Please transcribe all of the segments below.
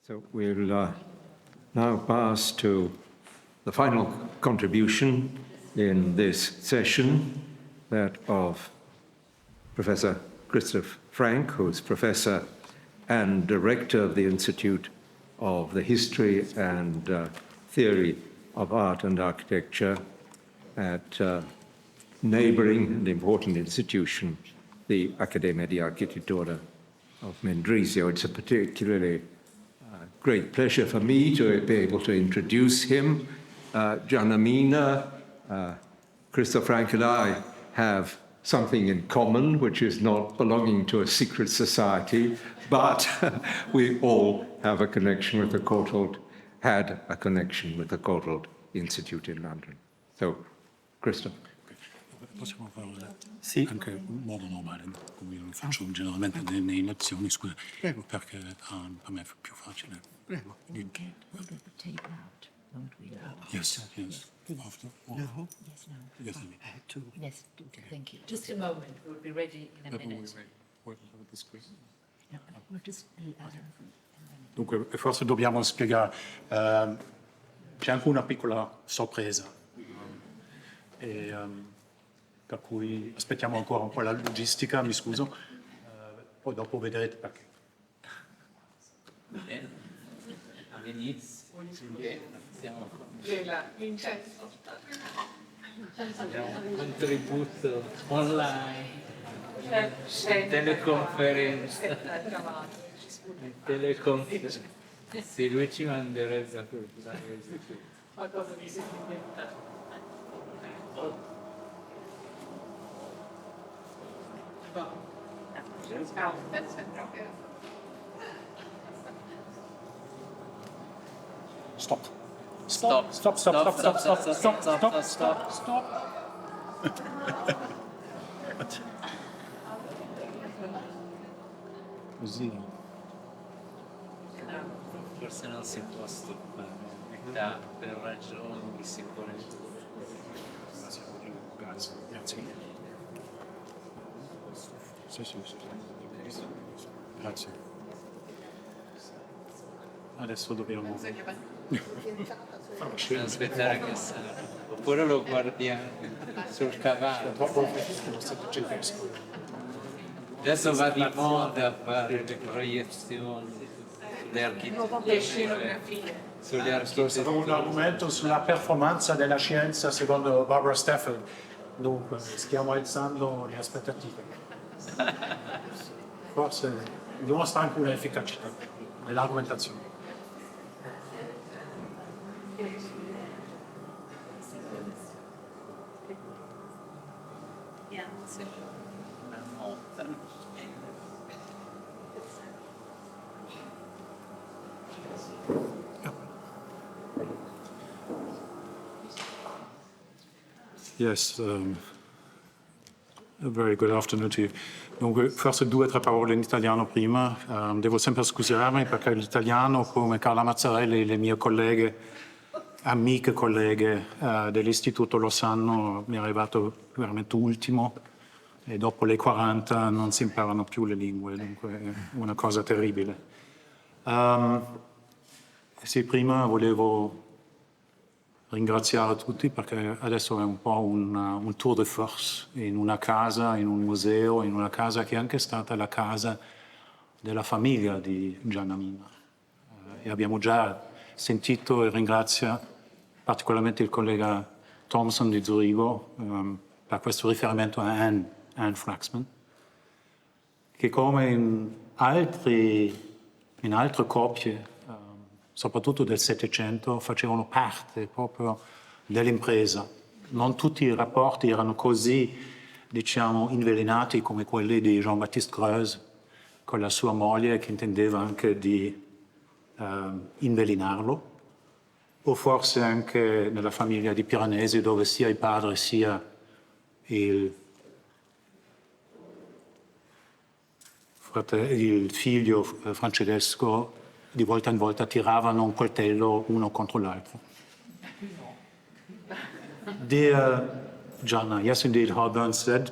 So we'll now pass to the final contribution in this session, that of Professor Christoph Frank, who is Professor and Director of the Institute of the History and Theory of Art and Architecture at neighboring and important institution, the Accademia di Architettura of Mendrisio. It's a particularly great pleasure for me to be able to introduce him. Giannamina, Christoph Frank and I have something in common, which is not belonging to a secret society, but we all have a connection with the Courtauld, had a connection with the Courtauld Institute in London. So, Christoph. Possiamo farlo anche in modo normale, come lo faccio generalmente nelle lezioni, scusa, perché per me è più facile. Prego. Okay, we'll get the tape out, won't we? Yes. After? No. Yes, no. Yes. Yes, thank you. Just a moment, we'll be ready in a minute. No, we'll just do other. Dunque, forse dobbiamo spiegare, c'è anche una piccola sorpresa, per cui aspettiamo ancora un po' la logistica, mi scuso, poi dopo vedrete perché. All'inizio, siamo Vincenzo. abbiamo un contributo online, teleconferenza. Sì, lui ci manderebbe Qualcosa di significativo. Stop. Così. Forse non si può stoppare, per ragioni di sicurezza. Grazie. Grazie. Adesso dobbiamo Aspettare che salga. Oppure lo guardiamo sul cavallo. Adesso va di moda a fare le proiezioni sulle architetture. Sulle È stato un architetture. argomento sulla performance della scienza secondo Barbara Stafford. Dunque, stiamo alzando le aspettative. Forse dimostra anche un'efficacità nell'argomentazione. Yes, a very good afternoon to you. Dunque, forse 2 o 3 parole in italiano prima. Devo sempre scusarmi perché l'italiano, come Carla Mazzarelli, le mie colleghe, amiche colleghe dell'istituto lo sanno, mi è arrivato veramente ultimo e dopo le 40 non si imparano più le lingue, dunque è una cosa terribile. Sì, prima volevo ringraziare tutti perché adesso è un po' un tour de force in una casa, in un museo, in una casa che è anche stata la casa della famiglia di Giannamina. E abbiamo già sentito e ringrazio particolarmente il collega Thompson di Zurigo per questo riferimento a Anne Flaxman, che come in altre coppie soprattutto del Settecento, facevano parte proprio dell'impresa. Non tutti i rapporti erano così, diciamo, invelenati come quelli di Jean-Baptiste Greuze con la sua moglie, che intendeva anche di invelenarlo, o forse anche nella famiglia di Piranesi, dove sia il padre sia il figlio Francesco di volta in volta tiravano un coltello uno contro l'altro. Dear Gianna, yes indeed, Hard Burns said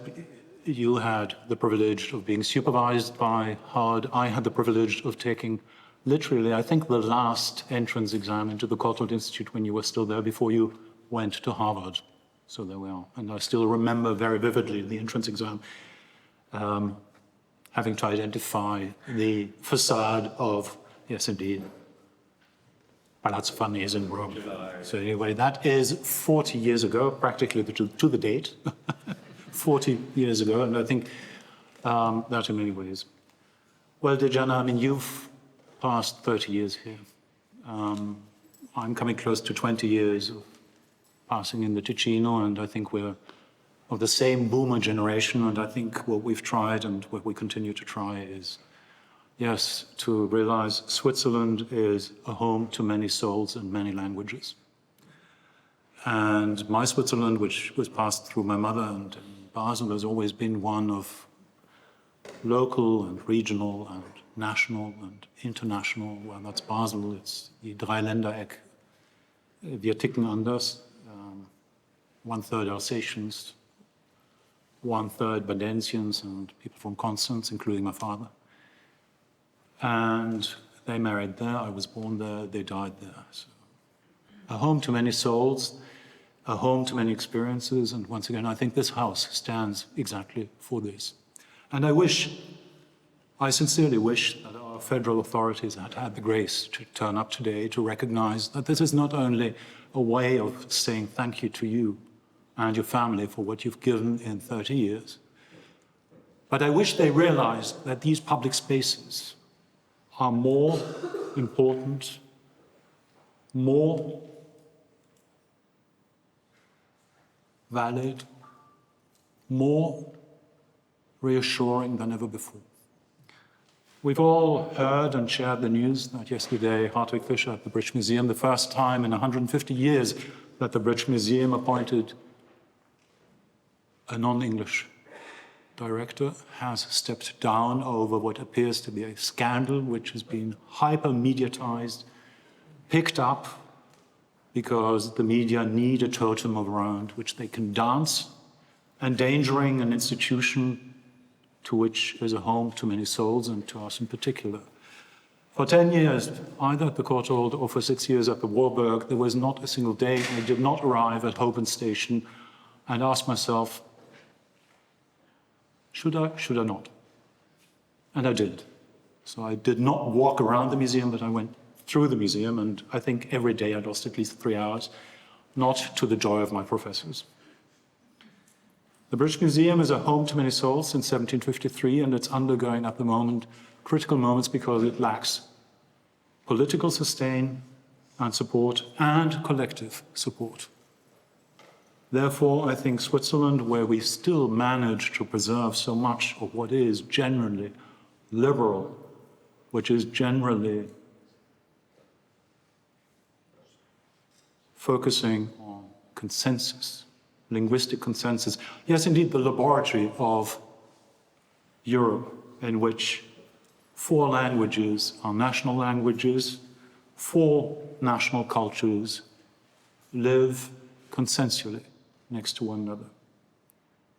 you had the privilege of being supervised by Hard. I had the privilege of taking literally, I think, the last entrance exam into the Courtauld Institute when you were still there before you went to Harvard. So there we are. And I still remember very vividly the entrance exam, having to identify the facade of, yes, indeed, Palazzo Farnese in Rome. So anyway, that is 40 years ago, practically to the date, 40 years ago, and I think that in many ways. Well, Dejana, I mean, you've passed 30 years here. I'm coming close to 20 years of passing in the Ticino, and I think we're of the same boomer generation, and I think what we've tried and what we continue to try is, yes, to realize Switzerland is a home to many souls and many languages. And my Switzerland, which was passed through my mother and in Basel, has always been one of local and regional and national and international. Well, that's Basel, it's die Dreiländereck. Wir ticken anders. One-third Alsatians, one-third Badensians and people from Constance, including my father. And they married there, I was born there, they died there. So, a home to many souls, a home to many experiences, and once again, I think this house stands exactly for this. And I sincerely wish that our federal authorities had had the grace to turn up today to recognize that this is not only a way of saying thank you to you and your family for what you've given in 30 years, but I wish they realized that these public spaces are more important, more valid, more reassuring than ever before. We've all heard and shared the news that yesterday Hartwig Fischer at the British Museum, the first time in 150 years that the British Museum appointed a non-English director, has stepped down over what appears to be a scandal which has been hyper-mediatized, picked up because the media need a totem around which they can dance, endangering an institution to which is a home to many souls and to us in particular. For 10 years, either at the Courtauld or for 6 years at the Warburg, there was not a single day I did not arrive at Hoban Station and ask myself, should I not? And I did. So I did not walk around the museum, but I went through the museum, and I think every day I lost at least 3 hours, not to the joy of my professors. The British Museum is a home to many souls since 1753, and it's undergoing at the moment critical moments because it lacks political sustain and support and collective support. Therefore, I think Switzerland, where we still manage to preserve so much of what is generally liberal, which is generally focusing on consensus, linguistic consensus. Yes, indeed, the laboratory of Europe in which 4 languages are national languages, 4 national cultures live consensually next to one another.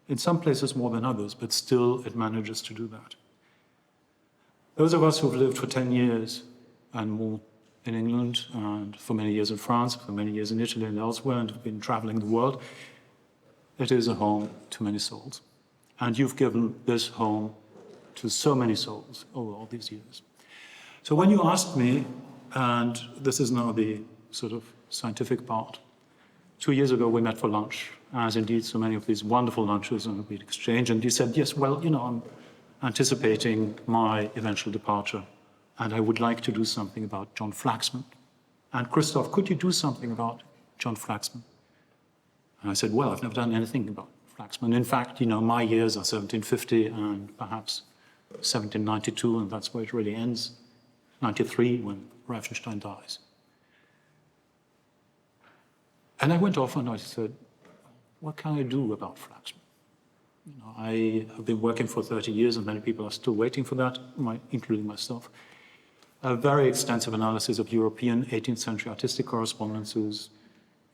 In some places more than others, but still it manages to do that. Those of us who've lived for 10 years and more in England, and for many years in France, for many years in Italy and elsewhere, and have been traveling the world, it is a home to many souls. And you've given this home to so many souls over all these years. So when you asked me, and this is now the sort of scientific part, 2 years ago we met for lunch, as indeed so many of these wonderful lunches and we exchanged, and you said, yes, well, you know, I'm anticipating my eventual departure, and I would like to do something about John Flaxman. And Christoph, could you do something about John Flaxman? And I said, well, I've never done anything about Flaxman. In fact, you know, my years are 1750 and perhaps 1792, and that's where it really ends, 93, when Reifenstein dies. And I went off and I said, what can I do about Flaxman? You know, I have been working for 30 years and many people are still waiting for that, including myself. A very extensive analysis of European 18th century artistic correspondences,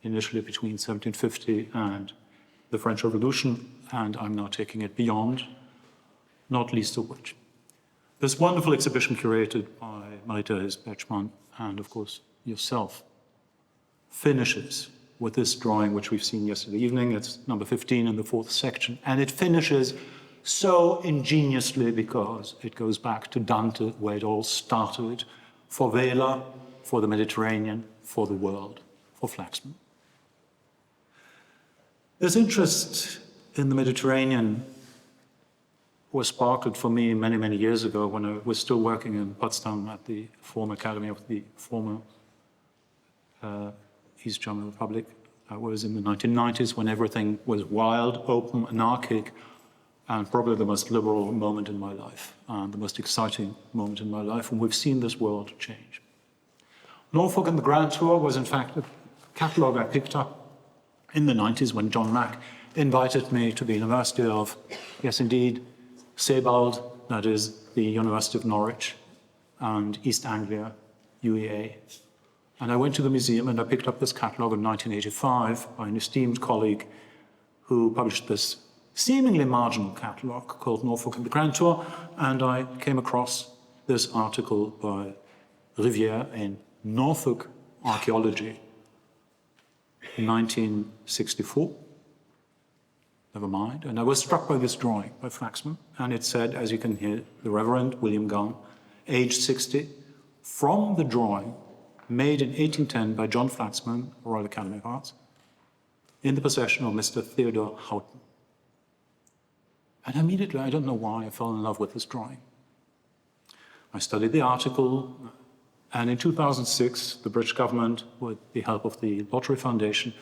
initially between 1750 and the French Revolution, and I'm now taking it beyond, not least of which. This wonderful exhibition curated by Marie-Thérèse Bechmann and, of course, yourself finishes with this drawing, which we've seen yesterday evening. It's number 15 in the 4th section. And it finishes so ingeniously because it goes back to Dante, where it all started, for Vela, for the Mediterranean, for the world, for Flaxman. This interest in the Mediterranean was sparkled for me many, many years ago when I was still working in Potsdam at the former Academy of the former East German Republic. That was in the 1990s when everything was wild, open, anarchic, and probably the most liberal moment in my life, and the most exciting moment in my life, and we've seen this world change. Norfolk and the Grand Tour was in fact a catalogue I picked up in the 90s when John Mack invited me to the University of, yes indeed, Sebald, that is the University of Norwich, and East Anglia, UEA. And I went to the museum and I picked up this catalogue in 1985 by an esteemed colleague who published this seemingly marginal catalogue called Norfolk and the Grand Tour, and I came across this article by Rivière in Norfolk Archaeology in 1964. Never mind. And I was struck by this drawing by Flaxman, and it said, as you can hear, the Reverend William Gunn, age 60, from the drawing made in 1810 by John Flaxman, Royal Academy of Arts, in the possession of Mr. Theodore Houghton. And immediately, I don't know why, I fell in love with this drawing. I studied the article, and in 2006, the British government, with the help of the Lottery Foundation,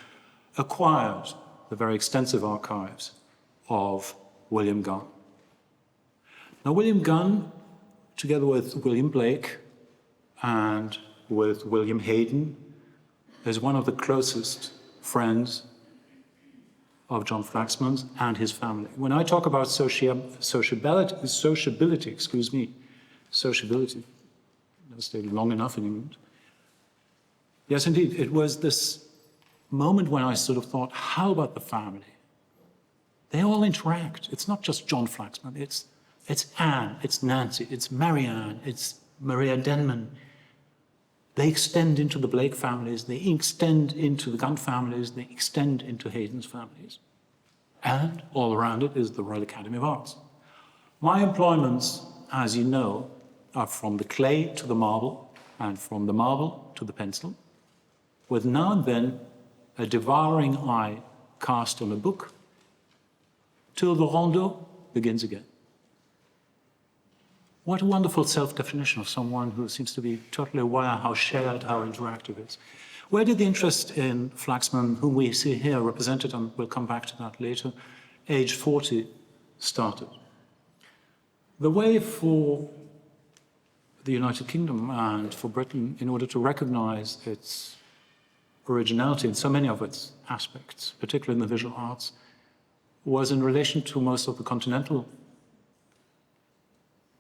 acquired the very extensive archives of William Gunn. Now, William Gunn, together with William Blake and with William Hayden, is one of the closest friends of John Flaxman's and his family. When I talk about sociability, never stayed long enough in England. Yes, indeed, it was this moment when I sort of thought, how about the family? They all interact. It's not just John Flaxman. It's Anne, it's Nancy, it's Marianne, it's Maria Denman. They extend into the Blake families, they extend into the Gunn families, they extend into Hayden's families. And all around it is the Royal Academy of Arts. My employments, as you know, are from the clay to the marble, and from the marble to the pencil, with now and then a devouring eye cast on a book, till the rondeau begins again. What a wonderful self-definition of someone who seems to be totally aware how shared, how interactive it is. Where did the interest in Flaxman, whom we see here represented, and we'll come back to that later, age 40, started? The way for the United Kingdom and for Britain, in order to recognize its originality in so many of its aspects, particularly in the visual arts, was in relation to most of the continental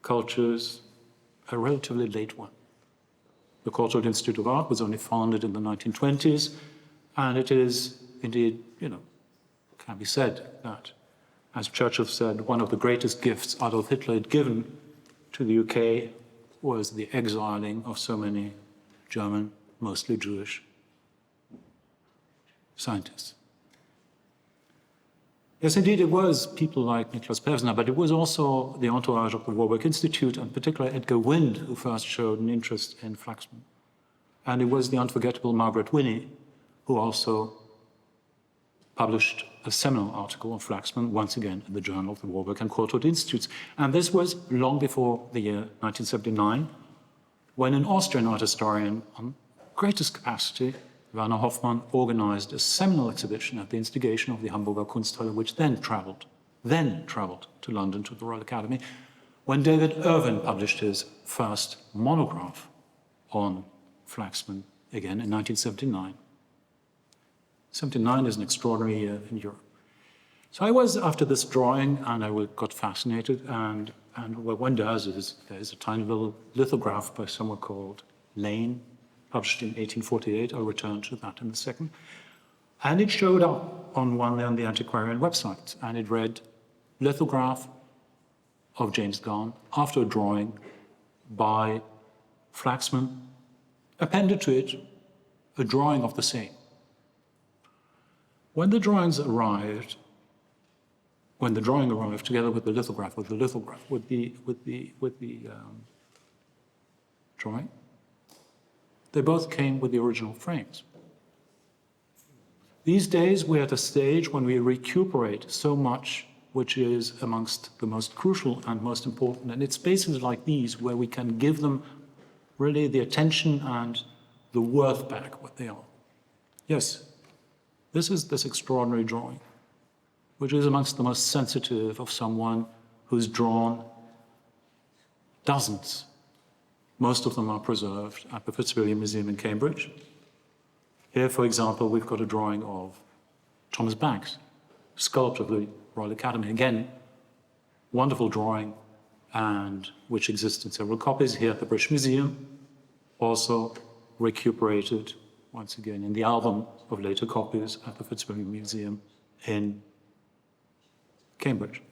cultures, a relatively late one. The Cultural Institute of Art was only founded in the 1920s, and it is indeed, can be said that, as Churchill said, one of the greatest gifts Adolf Hitler had given to the UK was the exiling of so many German, mostly Jewish, scientists. Yes, indeed, it was people like Nicholas Pevsner, but it was also the entourage of the Warburg Institute, and particularly Edgar Wind, who first showed an interest in Flaxman. And it was the unforgettable Margaret Winnie, who also published a seminal article on Flaxman, once again in the Journal of the Warburg and Courtauld Institutes. And this was long before the year 1979, when an Austrian art historian on greatest capacity, Werner Hoffmann, organized a seminal exhibition at the instigation of the Hamburger Kunsthalle, which then traveled to London to the Royal Academy, when David Irwin published his first monograph on Flaxman, again in 1979. 79 is an extraordinary year in Europe. So I was after this drawing, and I got fascinated, and what one does is there's a tiny little lithograph by someone called Lane, published in 1848. I'll return to that in a second. And it showed up on the antiquarian website, and it read, lithograph of James Gunn after a drawing by Flaxman, appended to it a drawing of the same. When the drawing arrived together with the lithograph, with the drawing, they both came with the original frames. These days, we're at a stage when we recuperate so much which is amongst the most crucial and most important. And it's spaces like these where we can give them really the attention and the worth back what they are. Yes, this is this extraordinary drawing, which is amongst the most sensitive of someone who's drawn dozens. Most of them are preserved at the Fitzwilliam Museum in Cambridge. Here, for example, we've got a drawing of Thomas Banks, sculptor of the Royal Academy. Again, wonderful drawing, and which exists in several copies here at the British Museum, also recuperated once again in the album of later copies at the Fitzwilliam Museum in Cambridge.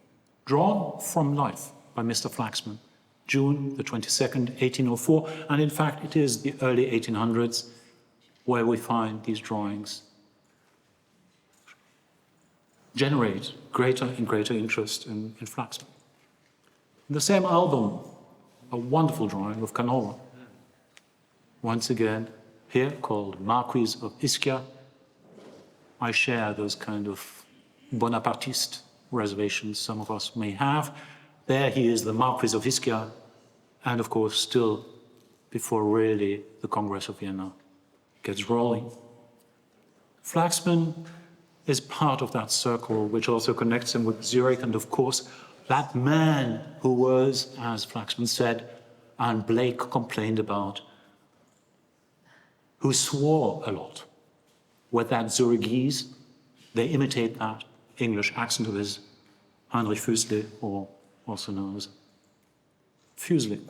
Drawn from life by Mr. Flaxman, June the 22nd, 1804, and in fact it is the early 1800s where we find these drawings generate greater and greater interest in Flaxman. In the same album, a wonderful drawing of Canova, once again here called Marquis of Ischia. I share those kind of Bonapartiste reservations some of us may have. There he is the Marquis of Ischia, and of course still before really the Congress of Vienna gets rolling. Flaxman is part of that circle which also connects him with Zurich, and of course that man who was, as Flaxman said, and Blake complained about, who swore a lot. With that Zurichese, they imitate that English accent of his, Heinrich Füssli, or also known as Füssli.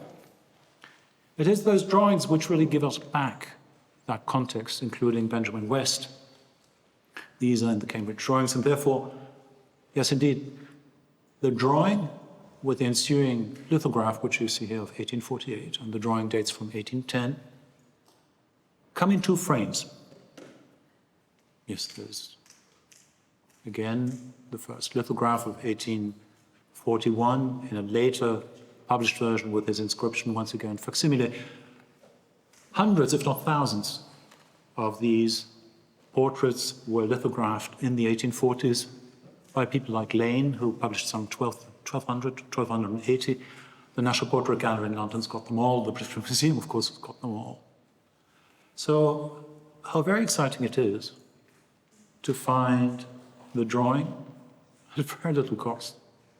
It is those drawings which really give us back that context, including Benjamin West. These are in the Cambridge drawings, and therefore, yes, indeed, the drawing with the ensuing lithograph, which you see here of 1848, and the drawing dates from 1810, come in two frames. Yes, there's, again, the first lithograph of 1841 in a later published version with his inscription, once again, facsimile. Hundreds, if not thousands, of these portraits were lithographed in the 1840s by people like Lane, who published some 1,200, 1,280. The National Portrait Gallery in London's got them all. The British Museum, of course, has got them all. So how very exciting it is to find the drawing at very little cost,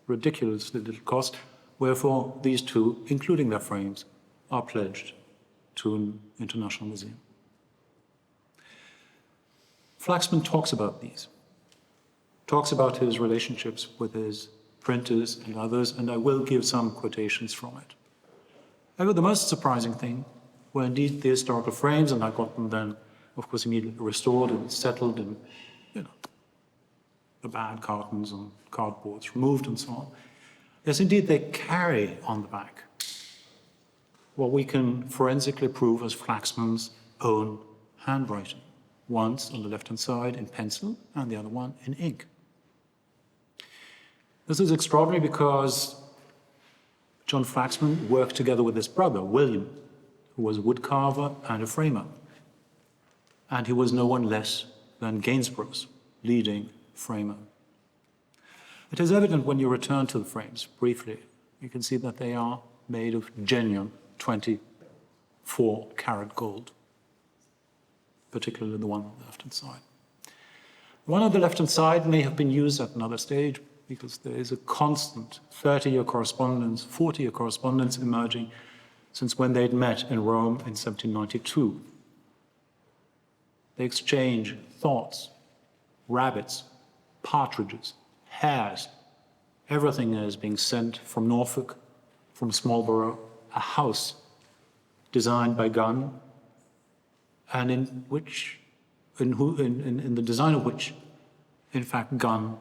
ridiculously little cost, wherefore these two, including their frames, are pledged to an international museum. Flaxman talks about these, talks about his relationships with his printers and others, and I will give some quotations from it. However, the most surprising thing were indeed the historical frames, and I got them then, of course, immediately restored and settled, and the bad cartons and cardboards removed and so on. Yes, indeed, they carry on the back what we can forensically prove as Flaxman's own handwriting. Once on the left-hand side in pencil, and the other one in ink. This is extraordinary because John Flaxman worked together with his brother, William, who was a woodcarver and a framer. And he was no one less than Gainsborough's leading framer. It is evident when you return to the frames briefly, you can see that they are made of genuine 24-karat gold, particularly the one on the left-hand side. The one on the left-hand side may have been used at another stage because there is a constant 30-year correspondence, 40-year correspondence emerging since when they'd met in Rome in 1792. They exchange thoughts, rabbits, partridges, hares. Everything is being sent from Norfolk, from Marlborough, a house designed by Gunn, and in the design of which, in fact, Gunn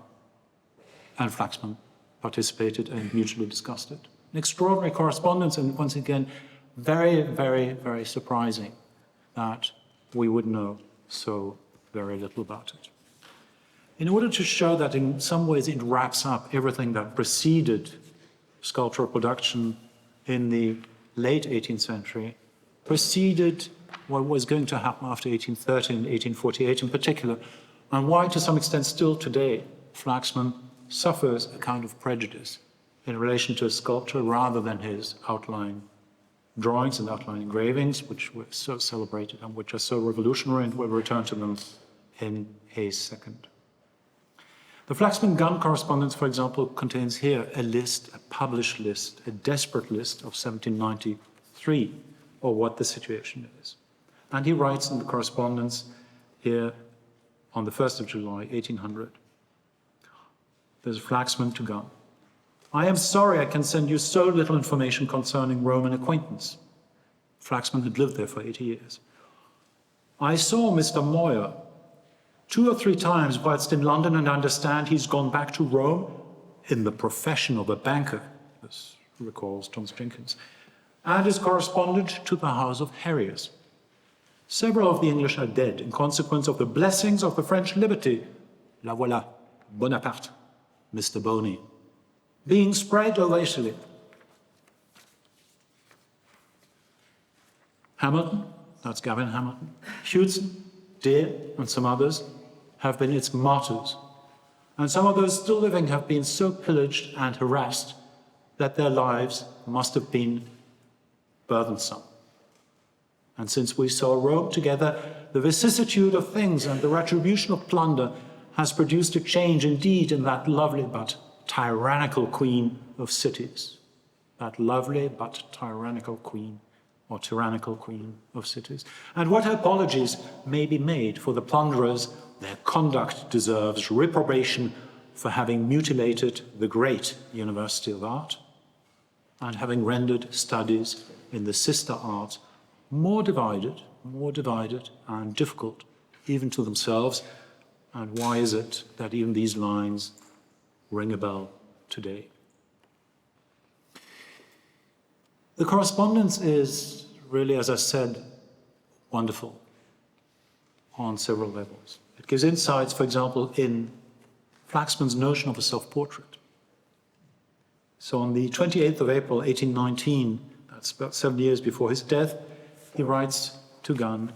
and Flaxman participated and mutually discussed it. An extraordinary correspondence, and once again, very, very, very surprising that we would know so very little about it. In order to show that in some ways it wraps up everything that preceded sculptural production in the late 18th century, preceded what was going to happen after 1830 and 1848 in particular, and why to some extent still today Flaxman suffers a kind of prejudice in relation to his sculpture rather than his outline drawings and outline engravings, which were so celebrated and which are so revolutionary, and we'll return to them in a second. The Flaxman-Gunn correspondence, for example, contains here a list, a published list, a desperate list of 1793, or what the situation is. And he writes in the correspondence here on the 1st of July, 1800, there's Flaxman to Gunn. I am sorry I can send you so little information concerning Roman acquaintance. Flaxman had lived there for 80 years. I saw Mr. Moyer 2 or 3 times whilst in London, and understand he's gone back to Rome in the profession of a banker, this recalls Thomas Jenkins, and is correspondent to the House of Harriers. Several of the English are dead in consequence of the blessings of the French liberty, la voilà, Bonaparte, Mr. Boney, being spread over Italy. Hamilton, that's Gavin Hamilton, Hewson, Deer, and some others have been its martyrs. And some of those still living have been so pillaged and harassed that their lives must have been burdensome. And since we saw Rome together, the vicissitude of things and the retribution of plunder has produced a change indeed in that lovely but tyrannical queen of cities. That lovely but tyrannical queen, or tyrannical queen of cities. And what apologies may be made for the plunderers, their conduct deserves reprobation for having mutilated the great University of Art and having rendered studies in the sister art more divided and difficult even to themselves. And why is it that even these lines ring a bell today? The correspondence is really, as I said, wonderful on several levels. It gives insights, for example, in Flaxman's notion of a self-portrait. So on the 28th of April, 1819, that's about 7 years before his death, he writes to Gunn,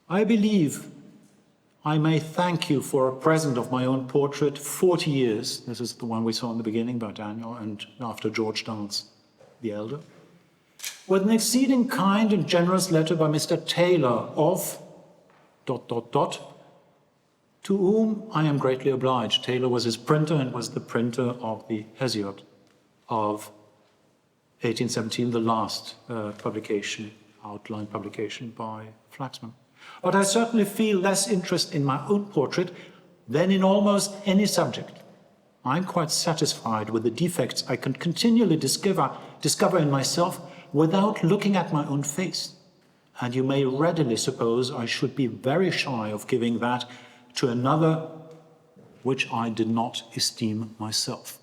I believe I may thank you for a present of my own portrait 40 years. This is the one we saw in the beginning by Daniel and after George Dance, the elder. With an exceeding kind and generous letter by Mr. Taylor of ... to whom I am greatly obliged. Taylor was his printer and was the printer of the Hesiod of 1817, the last publication, outline publication by Flaxman. But I certainly feel less interest in my own portrait than in almost any subject. I'm quite satisfied with the defects I can continually discover in myself without looking at my own face. And you may readily suppose I should be very shy of giving that to another which I did not esteem myself.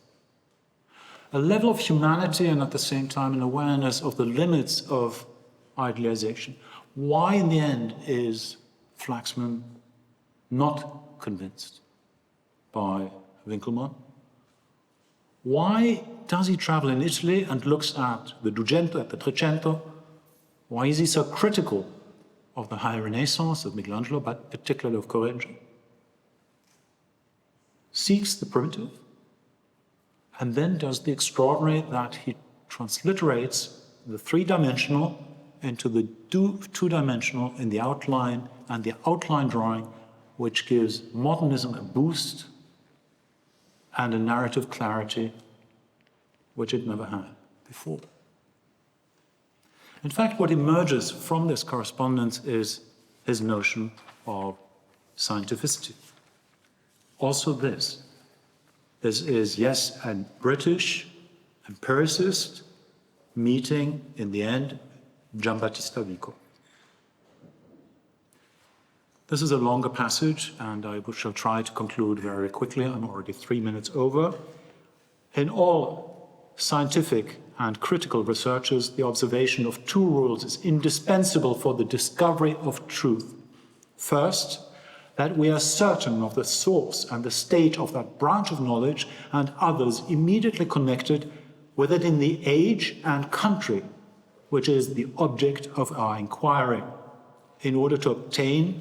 A level of humanity and at the same time an awareness of the limits of idealization. Why in the end is Flaxman not convinced by Winkelmann? Why does he travel in Italy and looks at the Dugento, at the Trecento? Why is he so critical of the High Renaissance of Michelangelo, but particularly of Correggio? Seeks the primitive, and then does the extraordinary that he transliterates the three-dimensional into the two-dimensional in the outline and the outline drawing, which gives modernism a boost and a narrative clarity which it never had before. In fact, what emerges from this correspondence is his notion of scientificity. Also this is, yes, a British empiricist meeting, in the end, Giambattista Vico. This is a longer passage, and I shall try to conclude very quickly. I'm already 3 minutes over. In all scientific and critical researches, the observation of two rules is indispensable for the discovery of truth. First, that we are certain of the source and the state of that branch of knowledge and others immediately connected with it in the age and country, which is the object of our inquiry, in order to obtain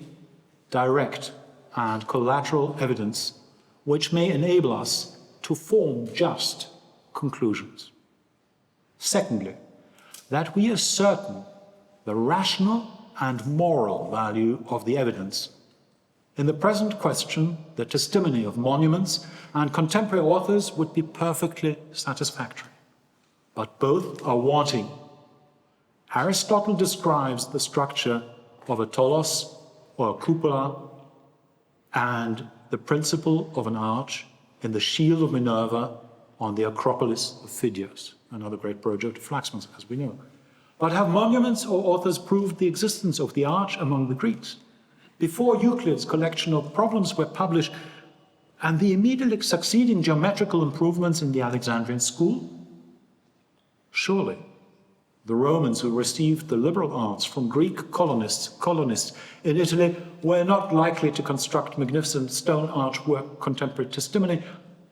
direct and collateral evidence which may enable us to form just conclusions. Secondly, that we are certain the rational and moral value of the evidence. In the present question, the testimony of monuments and contemporary authors would be perfectly satisfactory, but both are wanting. Aristotle describes the structure of a tolos or a cupola and the principle of an arch in the Shield of Minerva on the Acropolis of Phidias, another great project of Flaxman's, as we know. But have monuments or authors proved the existence of the arch among the Greeks? Before Euclid's collection of problems were published and the immediately succeeding geometrical improvements in the Alexandrian school? Surely, the Romans who received the liberal arts from Greek colonists in Italy were not likely to construct magnificent stone archwork, contemporary testimony,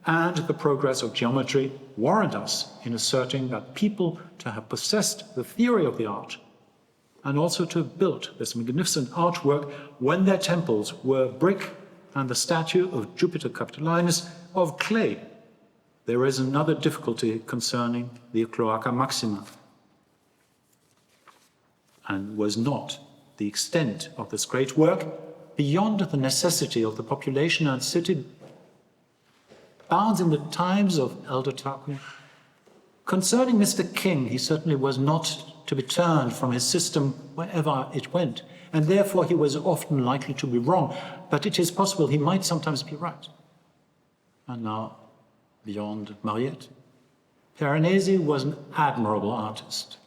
and the progress of geometry warrant us in asserting that people to have possessed the theory of the arch and also to have built this magnificent archwork when their temples were brick and the statue of Jupiter Capitolinus of clay. There is another difficulty concerning the Cloaca Maxima, and was not the extent of this great work beyond the necessity of the population and city bounds in the times of Elder Tarquin. Concerning Mr. King, he certainly was not to be turned from his system wherever it went, and therefore he was often likely to be wrong, but it is possible he might sometimes be right. And now, beyond Mariette, Piranesi was an admirable artist,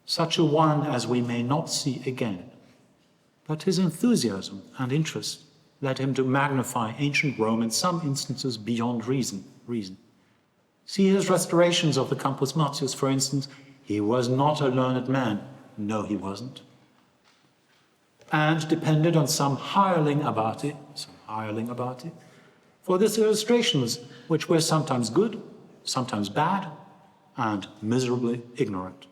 such a one as we may not see again. But his enthusiasm and interest led him to magnify ancient Rome in some instances beyond reason. See his restorations of the Campus Martius, for instance. He was not a learned man. No, he wasn't. And depended on some hireling abate for these illustrations, which were sometimes good, sometimes bad, and miserably ignorant.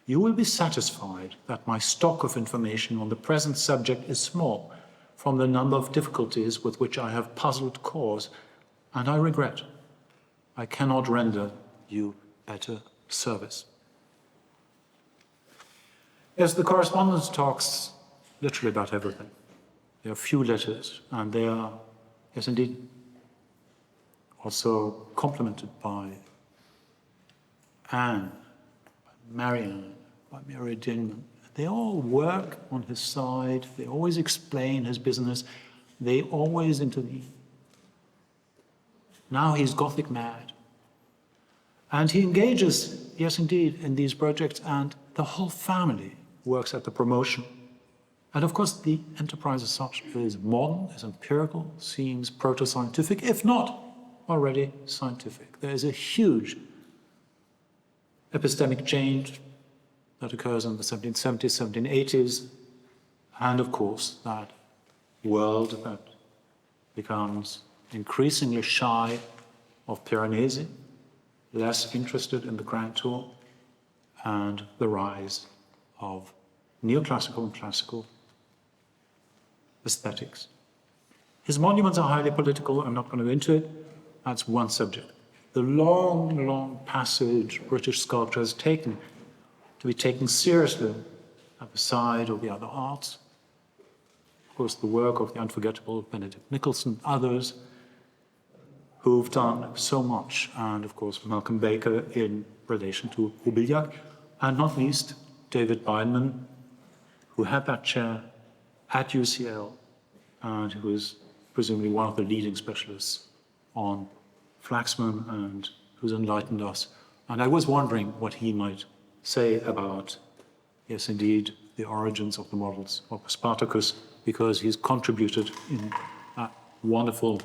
You will be satisfied that my stock of information on the present subject is small, from the number of difficulties with which I have puzzled cause, and I regret I cannot render you better service. Yes, the correspondence talks literally about everything. There are few letters, and they are, yes indeed, also complemented by Anne, by Marianne, by Mary Dinman. They all work on his side. They always explain his business. They always intervene. Now he's Gothic mad. And he engages, yes indeed, in these projects, and the whole family works at the promotion. And of course, the enterprise as such is modern, is empirical, seems proto-scientific, if not already scientific. There is a huge epistemic change that occurs in the 1770s, 1780s, and of course, that world that becomes increasingly shy of Piranesi, less interested in the Grand Tour, and the rise of neoclassical and classical aesthetics. His monuments are highly political. I'm not going to go into it. That's one subject. The long, long passage British sculpture has taken to be taken seriously at the side of the other arts. Of course, the work of the unforgettable Benedict Nicholson, others who've done so much, and of course Malcolm Baker in relation to Roubiliac, and not least David Beinman, who had that chair at UCL and who is presumably one of the leading specialists on Flaxman and who's enlightened us. And I was wondering what he might say about, yes indeed, the origins of the models of Spartacus, because he's contributed in a wonderful,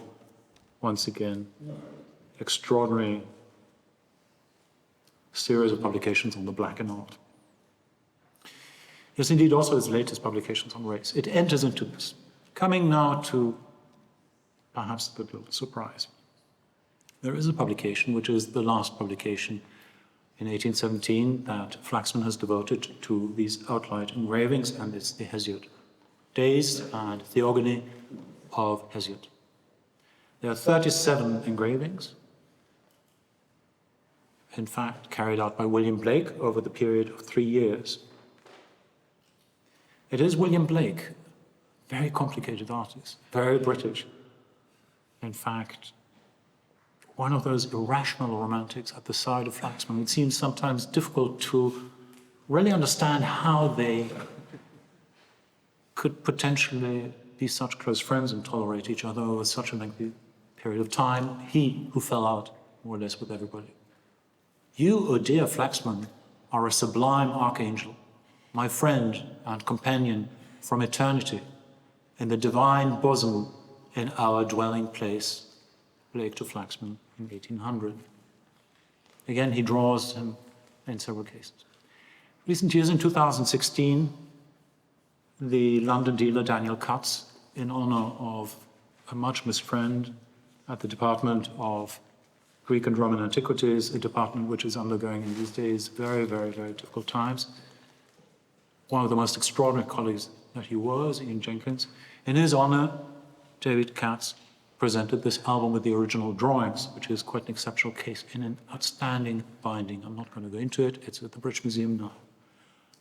once again, extraordinary series of publications on the black and art. Yes, indeed, also his latest publications on race. It enters into this. Coming now to perhaps the little surprise. There is a publication, which is the last publication in 1817 that Flaxman has devoted to these outlined engravings, and it's the Hesiod. Days and Theogony of Hesiod. There are 37 engravings, in fact, carried out by William Blake over the period of 3 years. It is William Blake, very complicated artist, very British. In fact, one of those irrational romantics at the side of Flaxman. It seems sometimes difficult to really understand how they could potentially be such close friends and tolerate each other over such a lengthy period of time. He who fell out more or less with everybody. You, O dear Flaxman, are a sublime archangel, my friend and companion from eternity, in the divine bosom in our dwelling place. Blake to Flaxman in 1800. Again, he draws him in several cases. Recent years, in 2016, the London dealer Daniel Cutts, in honor of a much missed friend at the Department of Greek and Roman Antiquities, a department which is undergoing in these days very, very, very difficult times. One of the most extraordinary colleagues that he was, Ian Jenkins. In his honor, David Katz presented this album with the original drawings, which is quite an exceptional case in an outstanding binding. I'm not going to go into it. It's at the British Museum now.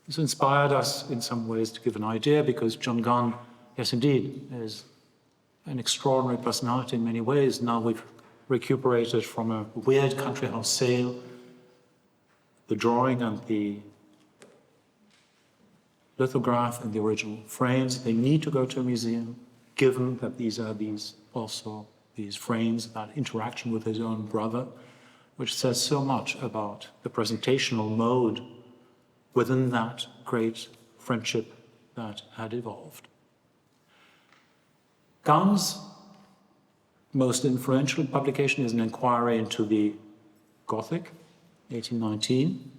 This inspired us in some ways to give an idea, because John Gunn, yes, indeed, is an extraordinary personality in many ways. Now we've recuperated from a weird country house sale the drawing and the lithograph and the original frames. They need to go to a museum, given that these are these frames, that interaction with his own brother, which says so much about the presentational mode within that great friendship that had evolved. Gunn's most influential publication is an inquiry into the Gothic, 1819,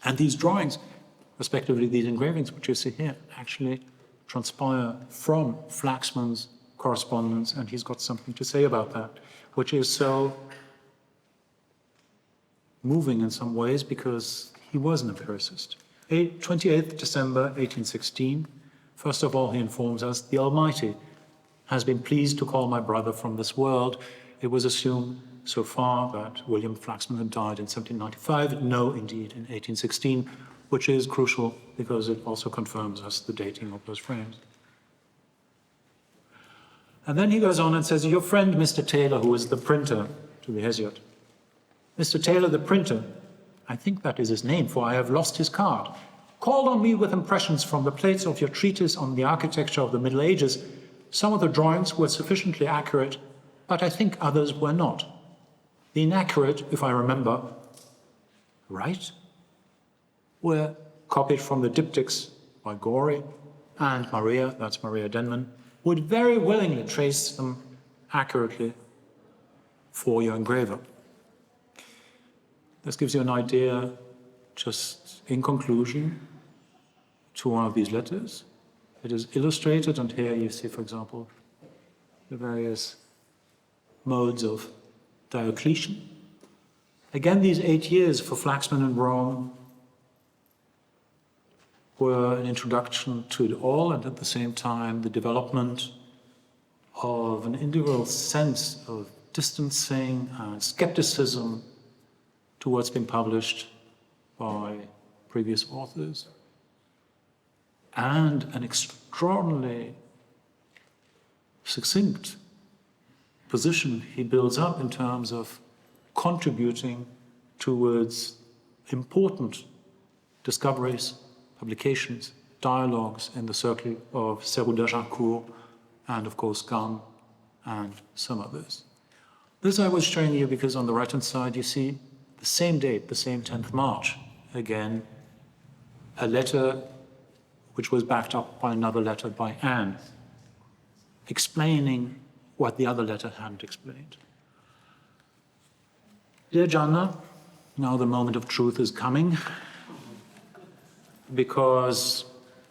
and these drawings, respectively these engravings which you see here, actually transpire from Flaxman's correspondence, and he's got something to say about that, which is so moving in some ways because he was an empiricist. 28th December 1816, first of all he informs us, the Almighty has been pleased to call my brother from this world. It was assumed so far that William Flaxman had died in 1795. No, indeed, in 1816, which is crucial because it also confirms us the dating of those frames. And then he goes on and says, your friend, Mr. Taylor, who is the printer to the Hesiod. Mr. Taylor, the printer, I think that is his name, for I have lost his card, called on me with impressions from the plates of your treatise on the architecture of the Middle Ages. Some of the drawings were sufficiently accurate, but I think others were not. The inaccurate, if I remember right, were copied from the diptychs by Gorey, and Maria, that's Maria Denman, would very willingly trace them accurately for your engraver. This gives you an idea, just in conclusion, to one of these letters. It is illustrated, and here you see, for example, the various modes of Diocletian. Again, these 8 years for Flaxman in Rome were an introduction to it all, and at the same time the development of an individual sense of distancing and skepticism to what's been published by previous authors, and an extraordinarily succinct position he builds up in terms of contributing towards important discoveries, publications, dialogues in the circle of Serrou d'Agincourt and, of course, Gunn and some others. This I was showing you because on the right-hand side you see the same date, the same 10th March, again, a letter which was backed up by another letter by Anne, explaining what the other letter hadn't explained. Dear Gianna, now the moment of truth is coming, because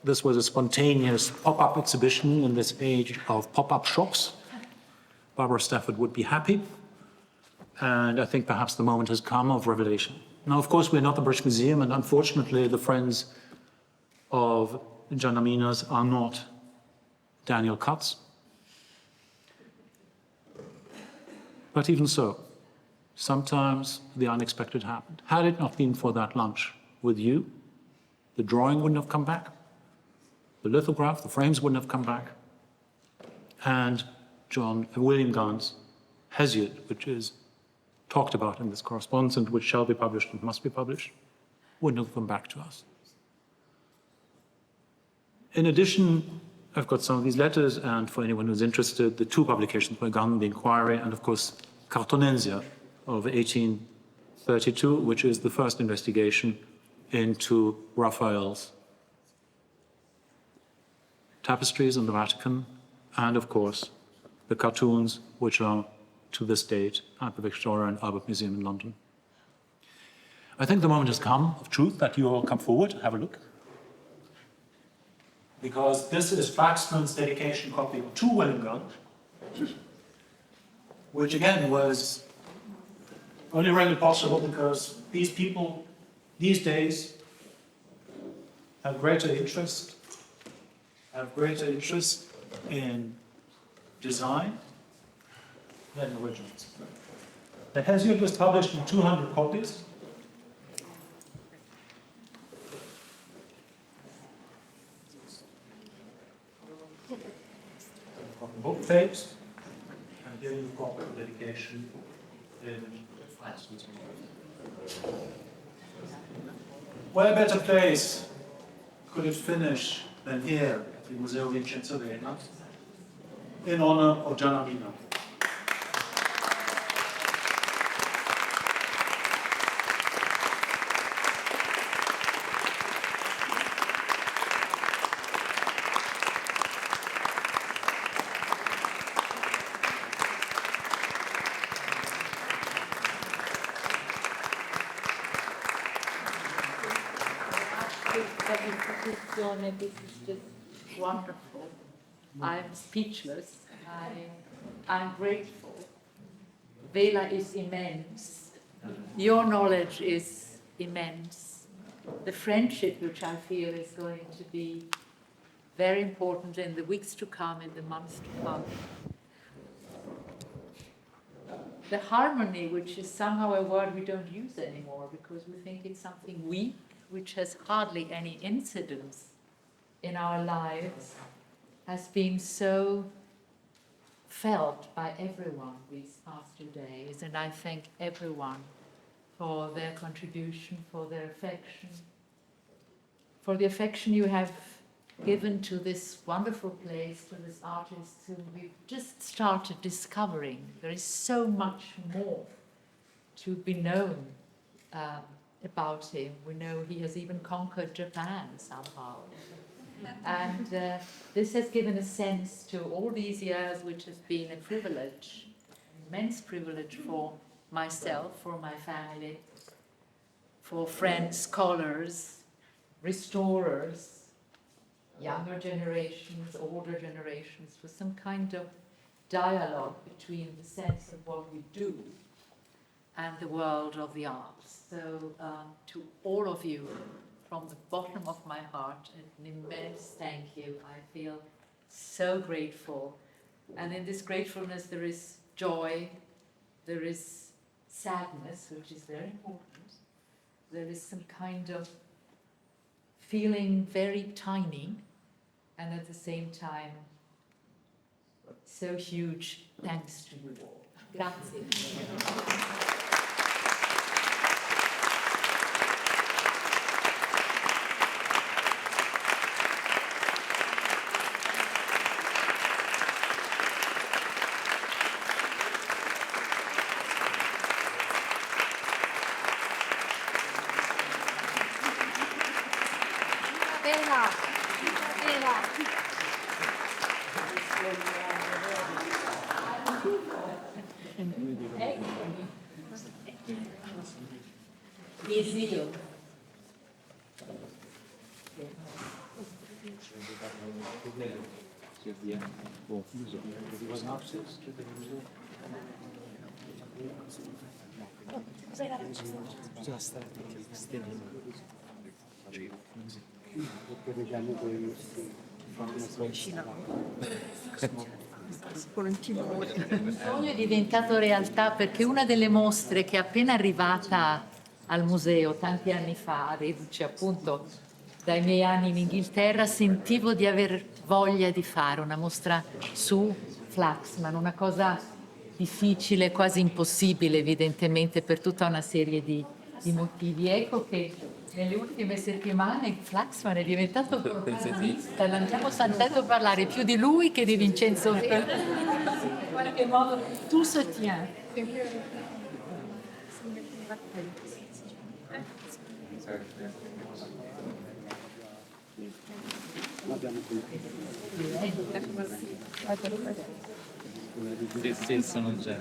this was a spontaneous pop-up exhibition in this age of pop-up shops. Barbara Stafford would be happy, and I think perhaps the moment has come of revelation. Now, of course, we're not the British Museum, and unfortunately, the friends of Gianna Minas are not Daniel Cutts. But even so, sometimes the unexpected happened. Had it not been for that lunch with you, the drawing wouldn't have come back, the lithograph, the frames wouldn't have come back, and William Gunn's Hesiod, which is talked about in this correspondence and which shall be published and must be published, wouldn't have come back to us. In addition, I've got some of these letters, and for anyone who's interested, the two publications by Gunn, The Inquiry, and of course, Cartonensia of 1832, which is the first investigation into Raphael's tapestries in the Vatican, and of course, the cartoons, which are to this date at the Victoria and Albert Museum in London. I think the moment has come of truth that you all come forward, have a look. Because this is Flaxman's dedication copy to William Gunn, which again was only really possible because these people, these days, have greater interest in design than originals. The Hesiod was published in 200 copies. Book tapes, and here you've got the dedication in Flaxman's. Where better place could it finish than here at the Museo Vincenzo Vela in honor of Gianna Minas. This is just wonderful. I'm speechless. I'm grateful. Vela is immense. Your knowledge is immense. The friendship, which I feel is going to be very important in the weeks to come, in the months to come. The harmony, which is somehow a word we don't use anymore because we think it's something weak, which has hardly any incidence in our lives, has been so felt by everyone these past 2 days, and I thank everyone for their contribution, for their affection, for the affection you have given to this wonderful place, to this artist who we've just started discovering. There is so much more to be known about him. We know he has even conquered Japan somehow. And this has given a sense to all these years, which has been a privilege, immense privilege for myself, for my family, for friends, scholars, restorers, younger generations, older generations, for some kind of dialogue between the sense of what we do and the world of the arts. So to all of you, from the bottom of my heart, an immense thank you. I feel so grateful. And in this gratefulness there is joy, there is sadness, which is very important. There is some kind of feeling very tiny, and at the same time so huge. Thanks to you all. Grazie. Vela. Il sogno è diventato realtà perché una delle mostre che è appena arrivata al museo tanti anni fa, reduce appunto dai miei anni in Inghilterra, sentivo di aver voglia di fare una mostra su Flaxman, una cosa difficile, quasi impossibile evidentemente per tutta una serie di motivi. Ecco che nelle ultime settimane Flaxman è diventato protagonista, l'andiamo sentendo parlare più di lui che di Vincenzo Vela. In qualche modo tout se tient. Sì, sono già.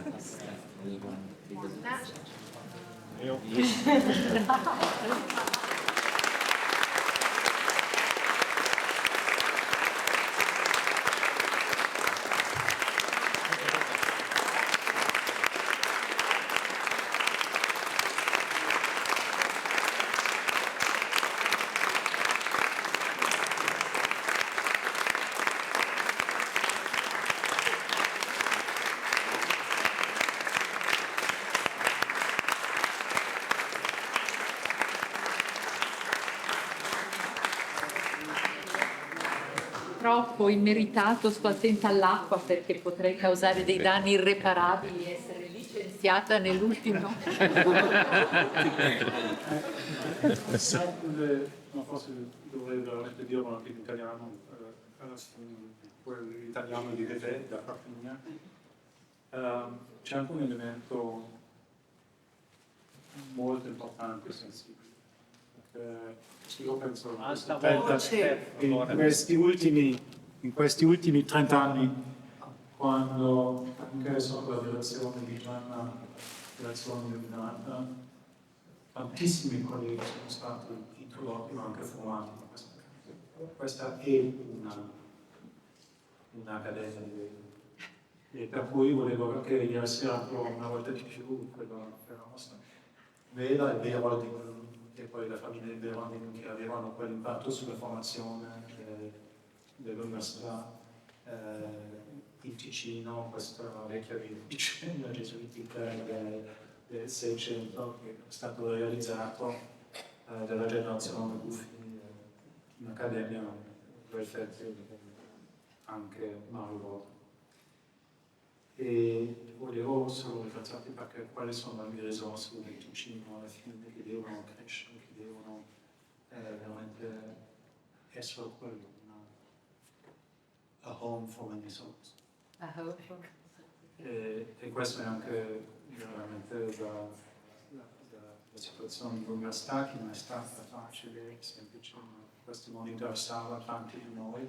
Troppo immeritato, sto attenta all'acqua perché potrei causare dei danni irreparabili e essere licenziata nell'ultimo. No, forse dovrei veramente dirlo anche in italiano, l'italiano di Reverend, da parte mia. C'è anche un elemento molto importante e sensibile. Io penso in questi ultimi 30 anni, quando anche sotto la direzione di Gunn, direzione illuminata, tantissimi colleghi sono stati introdotti ma anche formati in questa casa. Questa è un'accademia di Vela. E per cui volevo anche ieri sera una volta di più per la nostra Vela e Reverend e poi la famiglia di Reverend che avevano quell'impatto sulla formazione dell'università in Ticino, questa vecchia vicenda gesuitica del Seicento che è stato realizzato dalla generazione Buffi in Accademia, due effetti anche Mauro. E volevo solo ringraziarti perché quali sono le risorse del Ticino alla fine che devono crescere, che devono veramente essere quello, a home for many souls. E questo è anche veramente la situazione dell'università che non è stata facile, semplice, ma questo non interessava tanti di noi.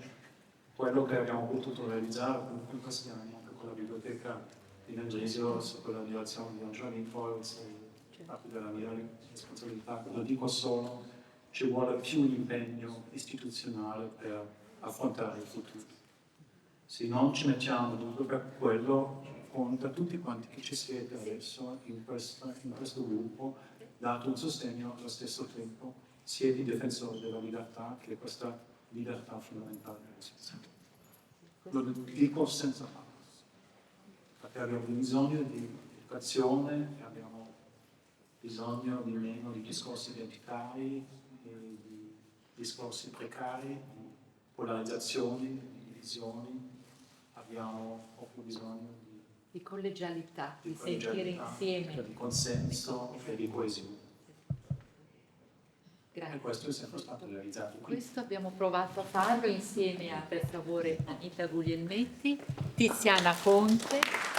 Quello che abbiamo potuto realizzare in questi anni anche con la biblioteca di Mendrisio, sotto la direzione di Angelo Nichols, parte della mia responsabilità, lo dico solo, ci vuole più impegno istituzionale per affrontare il futuro. Se non ci mettiamo tutto per quello, conta tutti quanti che ci siete adesso in questo gruppo, dato un sostegno allo stesso tempo, siete i difensori della libertà, che è questa libertà fondamentale della società. Lo dico senza paura, perché abbiamo bisogno di educazione, abbiamo bisogno di meno di discorsi identitari, di discorsi precari, di polarizzazioni, di divisioni. Abbiamo proprio bisogno Di collegialità, di sentire insieme. di consenso e di coesione. Grazie. E questo è sempre stato realizzato qui. Questo abbiamo provato a farlo insieme a, per favore, Anita Guglielmetti, Tiziana Conte.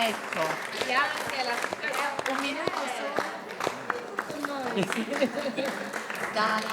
Ecco. Grazie alla Un minuto solo. Dai.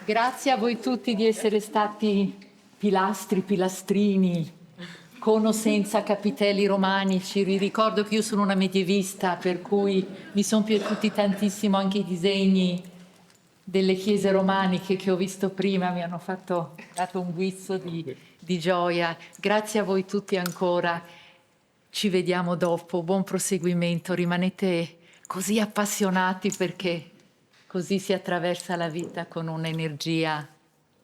Grazie a voi tutti di essere stati pilastri, pilastrini, con o senza capitelli romanici. Vi ricordo che io sono una medievista, per cui mi sono piaciuti tantissimo anche i disegni delle chiese romaniche che ho visto prima, mi hanno dato un guizzo di gioia. Grazie a voi tutti ancora. Ci vediamo dopo. Buon proseguimento. Rimanete così appassionati perché così si attraversa la vita con un'energia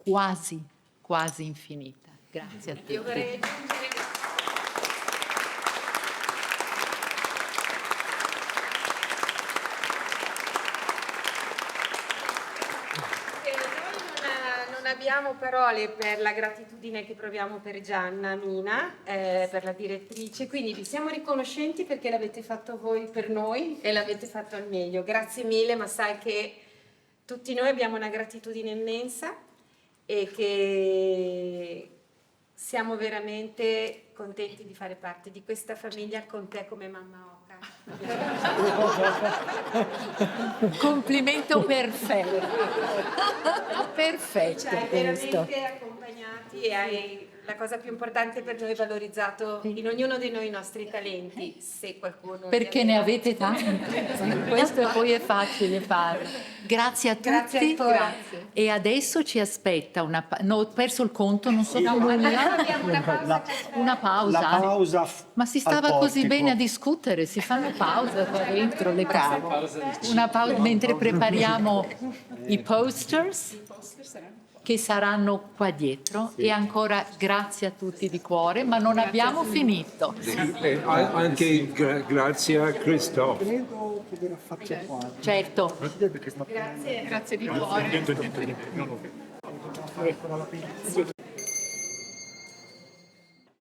quasi, quasi infinita. Grazie a tutti. Io vorrei aggiungere che noi non abbiamo parole per la gratitudine che proviamo per Gianna Mina, per la direttrice, quindi vi siamo riconoscenti perché l'avete fatto voi per noi e l'avete fatto al meglio. Grazie mille, ma sai che tutti noi abbiamo una gratitudine immensa e che siamo veramente contenti di fare parte di questa famiglia con te come mamma Oca. Complimento perfetto. Perfetto Ci hai questo. veramente accompagnati e hai, la cosa più importante per noi, valorizzato in ognuno di noi i nostri talenti, se qualcuno... Perché ne avete tanti. Questo poi è facile farlo. Grazie a tutti. Grazie ancora. E adesso ci aspetta no, ho perso il conto, non so più nulla. Abbiamo una pausa. Una pausa. La pausa Ma si al stava così portico. bene a discutere, si fanno pausa qua dentro, le una pausa mentre prepariamo i posters che saranno qua dietro e ancora grazie a tutti di cuore, ma non abbiamo finito. Anche grazie a Christoph. Credo che deve farci qua. Certo. Grazie di cuore. Ancora la pensione.